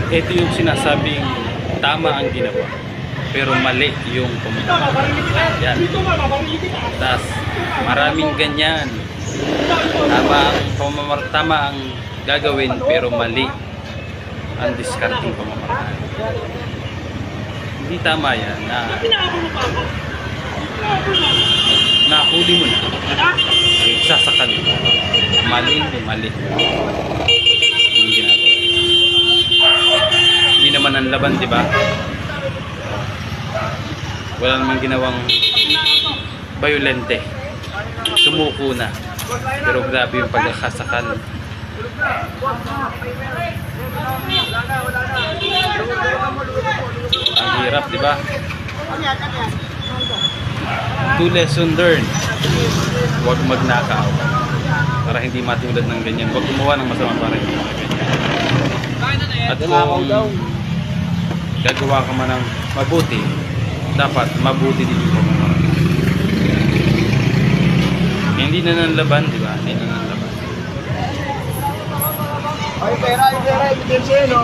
ito yung sinasabing tama ang ginawa, pero mali yung pamumuhay. Yan. Tas maraming ganyan. Tama ang gagawin, pero mali ang discarding pamumuhay. Hindi tama yan na nahuli mo na, sasakal mo. Mali yung ginagawa. Hindi naman ang laban, di ba? Wala namang ginawang violente. Sumuko na. Pero grabe yung pagkakasakal. Ang hirap, di ba? Two lesson learned. Huwag magnakaw. Para hindi matulad ng ganyan. Huwag gumawa ng masama para hindi ganyan. At kung gagawa ka man ng mabuti, dapat mabuti din yung pamumuhay. Hindi na nanlaban, di ba? Hindi na nanlaban. Ay, pera, emergency, no?